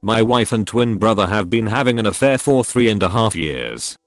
My wife and twin brother have been having an affair for 3.5 years.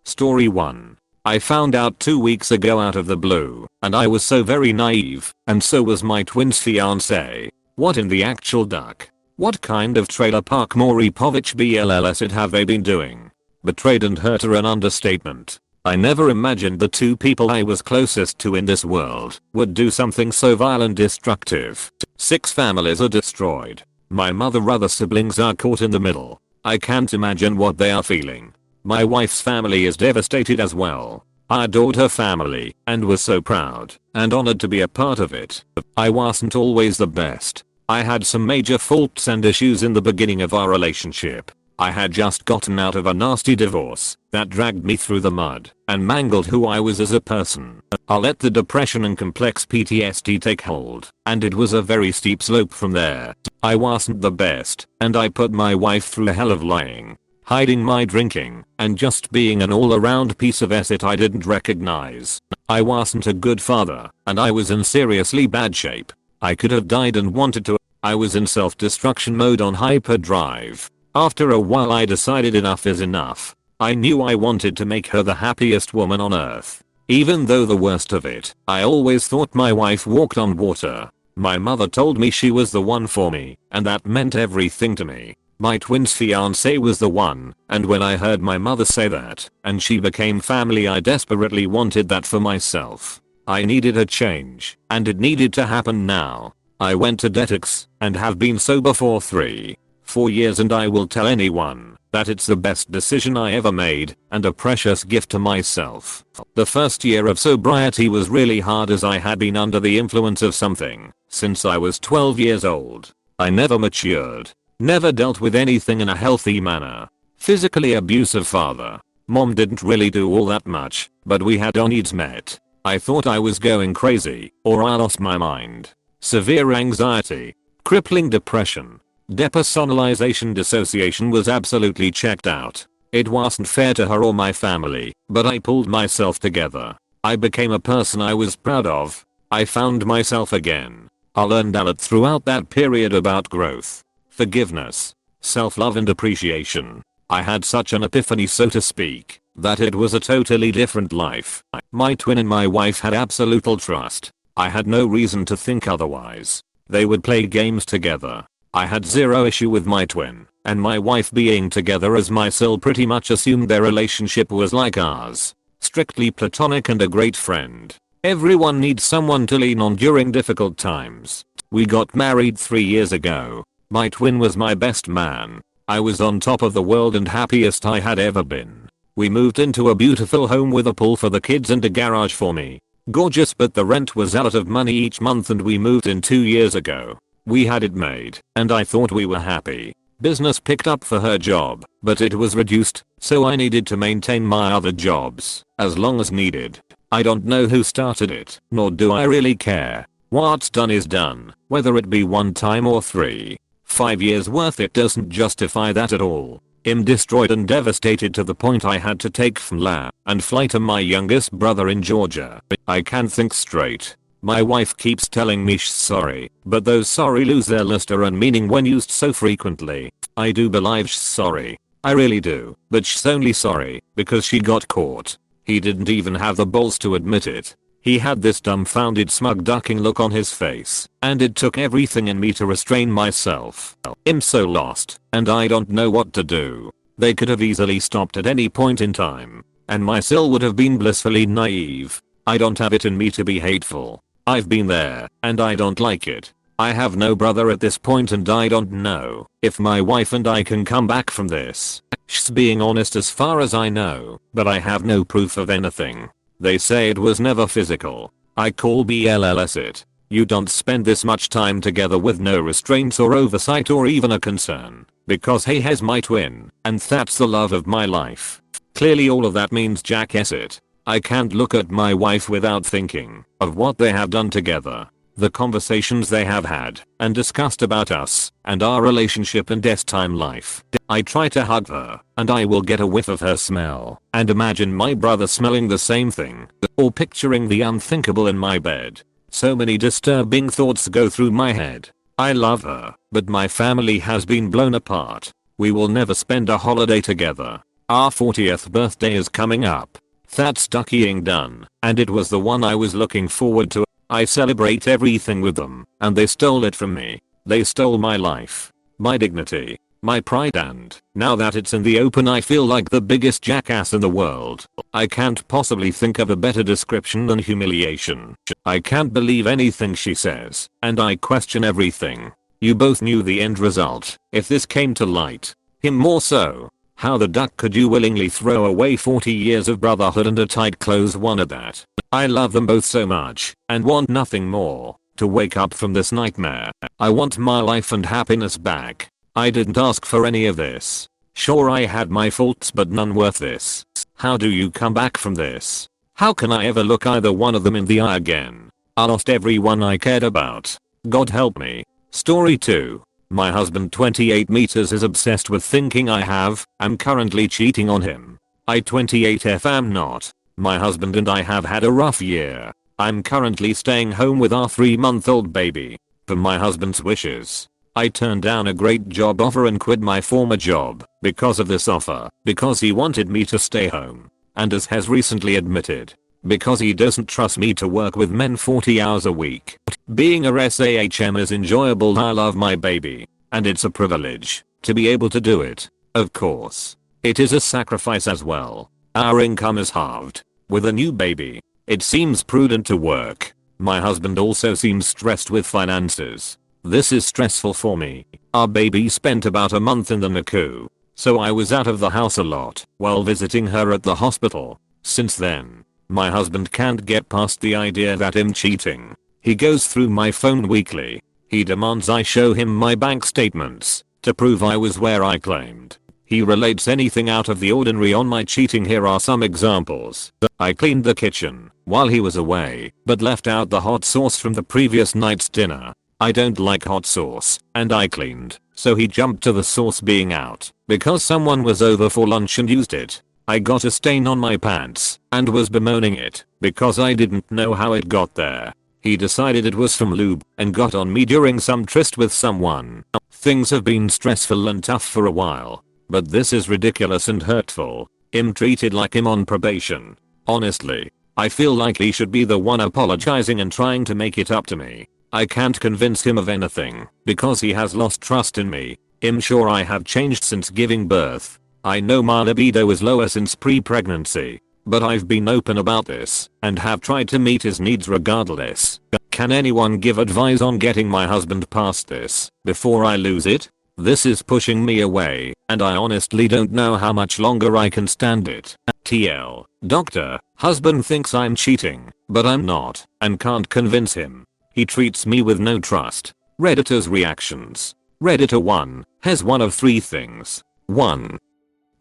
Story 1. I found out 2 weeks ago out of the blue, and I was so very naive, and so was my twin's fiance. What in the actual duck? What kind of trailer park Maury Povich BLLS it have they been doing? Betrayed and hurt are an understatement. I never imagined the two people I was closest to in this world would do something so vile and destructive. 6 families are destroyed. My other siblings are caught in the middle. I can't imagine what they are feeling. My wife's family is devastated as well. I adored her family and was so proud and honored to be a part of it. I wasn't always the best. I had some major faults and issues in the beginning of our relationship. I had just gotten out of a nasty divorce that dragged me through the mud and mangled who I was as a person. I let the depression and complex PTSD take hold, and it was a very steep slope from there. I wasn't the best, and I put my wife through a hell of lying, hiding my drinking, and just being an all-around piece of asset I didn't recognize. I wasn't a good father, and I was in seriously bad shape. I could have died and wanted to. I was in self-destruction mode on hyperdrive. After a while I decided enough is enough. I knew I wanted to make her the happiest woman on earth. Even though the worst of it, I always thought my wife walked on water. My mother told me she was the one for me, and that meant everything to me. My twin's fiance was the one, and when I heard my mother say that, and she became family, I desperately wanted that for myself. I needed a change, and it needed to happen now. I went to detox, and have been sober for 4 years, and I will tell anyone that it's the best decision I ever made and a precious gift to myself. The first year of sobriety was really hard as I had been under the influence of something since I was 12 years old. I never matured, never dealt with anything in a healthy manner. Physically abusive father. Mom didn't really do all that much, but we had our needs met. I thought I was going crazy, or I lost my mind. Severe anxiety, crippling depression, depersonalization, dissociation was absolutely checked out. It wasn't fair to her or my family, but I pulled myself together. I became a person I was proud of. I found myself again. I learned a lot throughout that period about growth, forgiveness, self-love and appreciation. I had such an epiphany, so to speak, that it was a totally different life. My twin and my wife had absolute trust. I had no reason to think otherwise. They would play games together. I had zero issue with my twin and my wife being together, as my soul pretty much assumed their relationship was like ours. Strictly platonic and a great friend. Everyone needs someone to lean on during difficult times. We got married 3 years ago. My twin was my best man. I was on top of the world and happiest I had ever been. We moved into a beautiful home with a pool for the kids and a garage for me. Gorgeous, but the rent was a lot of money each month, and we moved in 2 years ago. We had it made, and I thought we were happy. Business picked up for her job, but it was reduced, so I needed to maintain my other jobs, as long as needed. I don't know who started it, nor do I really care. What's done is done, whether it be 1 time or 3-5 years worth. It doesn't justify that at all. I'm destroyed and devastated to the point I had to take FMLA and fly to my youngest brother in Georgia. I can't think straight. My wife keeps telling me she's sorry, but those sorry lose their luster and meaning when used so frequently. I do believe she's sorry. I really do, but she's only sorry because she got caught. He didn't even have the balls to admit it. He had this dumbfounded, smug, ducking look on his face, and it took everything in me to restrain myself. I'm so lost, and I don't know what to do. They could have easily stopped at any point in time, and my soul would have been blissfully naive. I don't have it in me to be hateful. I've been there, and I don't like it. I have no brother at this point, and I don't know if my wife and I can come back from this. She's being honest as far as I know, but I have no proof of anything. They say it was never physical. I call BLLS it. You don't spend this much time together with no restraints or oversight or even a concern, because he has my twin, and that's the love of my life. Clearly all of that means jackass it. I can't look at my wife without thinking of what they have done together, the conversations they have had and discussed about us and our relationship and time life. I try to hug her, and I will get a whiff of her smell and imagine my brother smelling the same thing, or picturing the unthinkable in my bed. So many disturbing thoughts go through my head. I love her, but my family has been blown apart. We will never spend a holiday together. Our 40th birthday is coming up. That's duckying done, and it was the one I was looking forward to. I celebrate everything with them, and they stole it from me. They stole my life, my dignity, my pride, and now that it's in the open I feel like the biggest jackass in the world. I can't possibly think of a better description than humiliation. I can't believe anything she says, and I question everything. You both knew the end result. If this came to light, him more so. How the duck could you willingly throw away 40 years of brotherhood and a tight close one at that? I love them both so much, and want nothing more to wake up from this nightmare. I want my life and happiness back. I didn't ask for any of this. Sure, I had my faults, but none worth this. How do you come back from this? How can I ever look either one of them in the eye again? I lost everyone I cared about. God help me. Story 2. My husband 28 meters is obsessed with thinking I'm currently cheating on him. I 28F am not. My husband and I have had a rough year. I'm currently staying home with our 3-month-old baby. For my husband's wishes, I turned down a great job offer and quit my former job because of this offer, because he wanted me to stay home, and as has recently admitted, because he doesn't trust me to work with men 40 hours a week. Being a SAHM is enjoyable. I love my baby, and it's a privilege to be able to do it. Of course, it is a sacrifice as well. Our income is halved. With a new baby, it seems prudent to work. My husband also seems stressed with finances. This is stressful for me. Our baby spent about a month in the NICU, so I was out of the house a lot while visiting her at the hospital. Since then, my husband can't get past the idea that I'm cheating. He goes through my phone weekly. He demands I show him my bank statements to prove I was where I claimed. He relates anything out of the ordinary on my cheating. Here are some examples. I cleaned the kitchen while he was away, but left out the hot sauce from the previous night's dinner. I don't like hot sauce, and I cleaned, so he jumped to the sauce being out because someone was over for lunch and used it. I got a stain on my pants and was bemoaning it because I didn't know how it got there. He decided it was from lube and got on me during some tryst with someone. Things have been stressful and tough for a while, but this is ridiculous and hurtful. I'm treated like I'm on probation. Honestly, I feel like he should be the one apologizing and trying to make it up to me. I can't convince him of anything because he has lost trust in me. I'm sure I have changed since giving birth. I know my libido is lower since pre-pregnancy, but I've been open about this and have tried to meet his needs regardless. Can anyone give advice on getting my husband past this before I lose it? This is pushing me away, and I honestly don't know how much longer I can stand it. TL. Doctor, husband thinks I'm cheating, but I'm not, and can't convince him. He treats me with no trust. Redditor's reactions. Redditor 1 has one of 3 things. 1.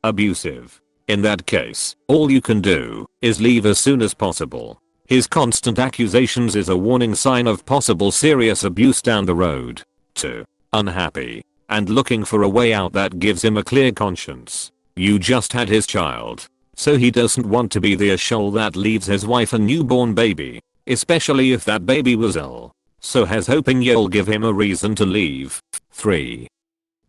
Abusive. In that case, all you can do is leave as soon as possible. His constant accusations is a warning sign of possible serious abuse down the road. 2. Unhappy and looking for a way out that gives him a clear conscience. You just had his child, so he doesn't want to be the asshole that leaves his wife and newborn baby, especially if that baby was ill. So has hoping you'll give him a reason to leave. 3.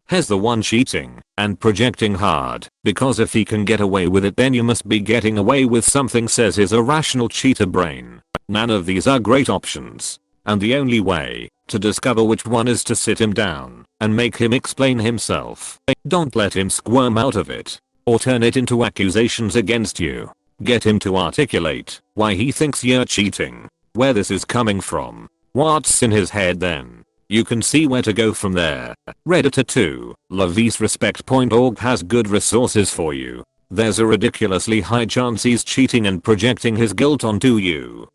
Has the one cheating and projecting hard, because if he can get away with it then you must be getting away with something, says his irrational cheater brain. None of these are great options, and the only way to discover which one is to sit him down and make him explain himself. Don't let him squirm out of it or turn it into accusations against you. Get him to articulate why he thinks you're cheating, where this is coming from, what's in his head, then you can see where to go from there. Redditor 2, LavisRespect.org has good resources for you. There's a ridiculously high chance he's cheating and projecting his guilt onto you.